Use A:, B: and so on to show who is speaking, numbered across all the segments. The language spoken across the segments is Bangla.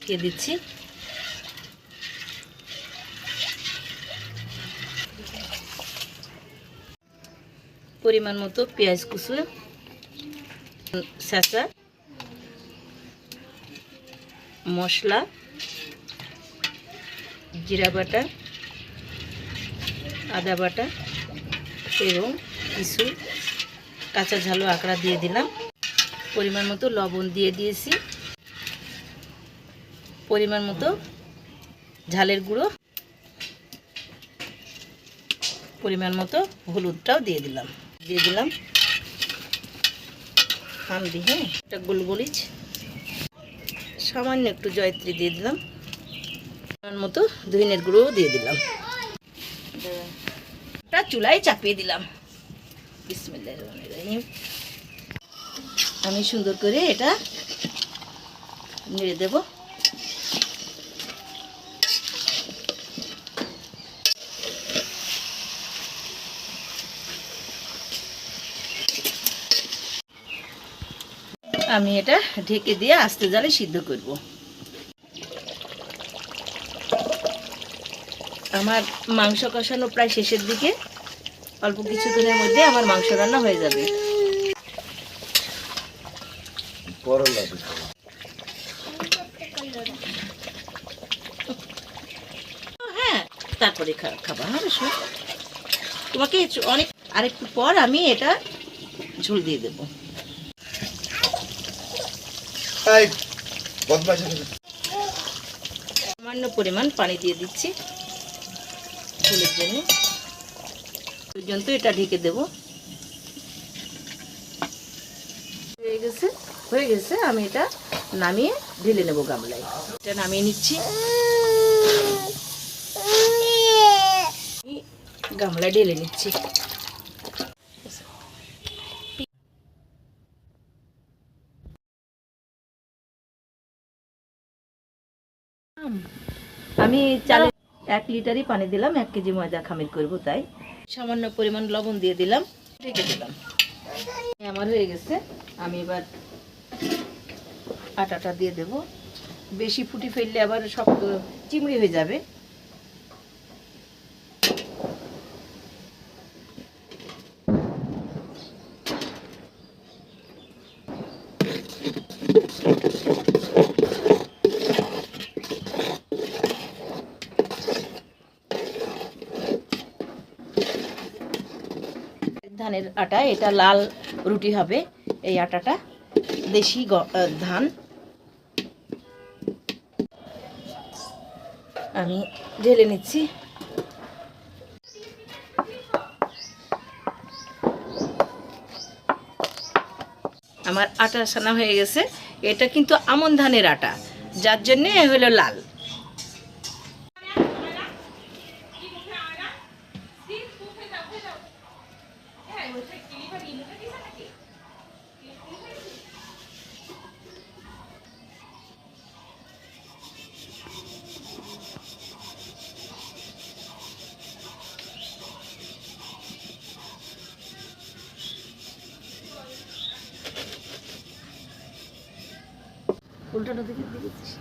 A: দিয়ে দিচ্ছি। পরিমাণ মতো পেঁয়াজ কুচি, ছেঁচা মশলা, জিরা বাটা, আদা বাটা এবং কিছু কাঁচা ঝাল আকড়া দিয়ে দিলাম। পরিমাণ মতো লবণ দিয়ে দিয়েছি, পরিমাণ মতো ঝালের গুঁড়ো, পরিমাণ মতো হলুদটাও দিয়ে দিলাম। হালদি, হ্যাঁ, একটা গোলমরিচ, সামান্য একটু জয়ত্রী দিয়ে দিলাম, পরিমাণ মতো ধনিয়ার গুঁড়োও দিয়ে দিলাম। এটা চুলায় চাপিয়ে দিলাম। বিসমিল্লাহির রহমানির রহিম। আমি সুন্দর করে এটা নেড়ে দেব। আমি এটা ঢেকে দিয়ে আস্তে জালে সিদ্ধ করব। আমার মাংস কষানো প্রায় শেষের দিকে, অল্প কিছুদিনের মধ্যে আমার মাংস রান্না হয়ে যাবে। হ্যাঁ, তারপরে খাবা। হ্যাঁ, তোমাকে অনেক আরেকটু পর আমি এটা ঝোল দিয়ে দেবো। সামান্য পরিমাণ পানি দিয়ে দিচ্ছি ঝোলের জন্য। পর্যন্ত এটা ঢেকে দেব। হয়ে গেছে, আমি এটা নামিয়ে ঢেলে নেব গামলায়। এটা নামিয়ে নিচ্ছি, গামলায় ঢেলে নিচ্ছি। আমি 1 লিটারই পানি দিলাম, 1 কেজি ময়দা খামির করব, তাই সামান্য পরিমাণ লবণ দিয়ে দিলাম, ঢেকে দিলাম। আমার হয়ে গেছে, আমি এবার আটাটা দিয়ে দেব। বেশি ফুটি ফেললে আবার শক্ত চিমড়ি হয়ে যাবে। ধানের আটা, এটা লাল রুটি হবে। এই আটাটা দেশি ধান। আমি ঢেলে নিচ্ছি। আমার আটা সানা হয়ে গেছে। এটা কিন্তু আমন ধানের আটা, যার জন্যে হলো লাল। উল্টানো দিকে দিয়েছিস।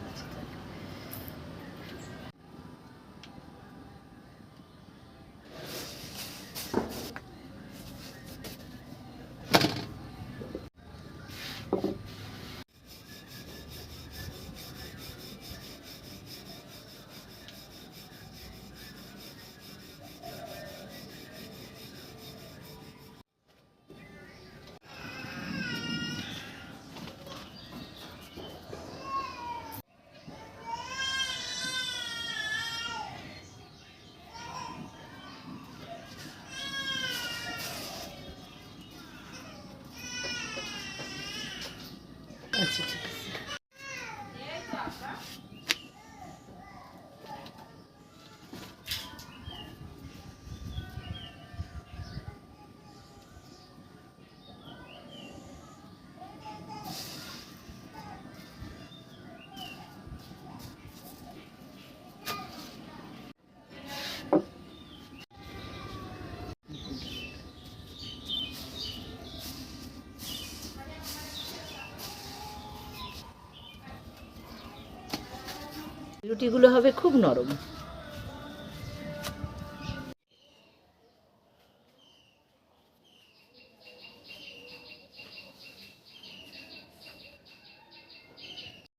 A: রুটিগুলো হবে খুব নরম।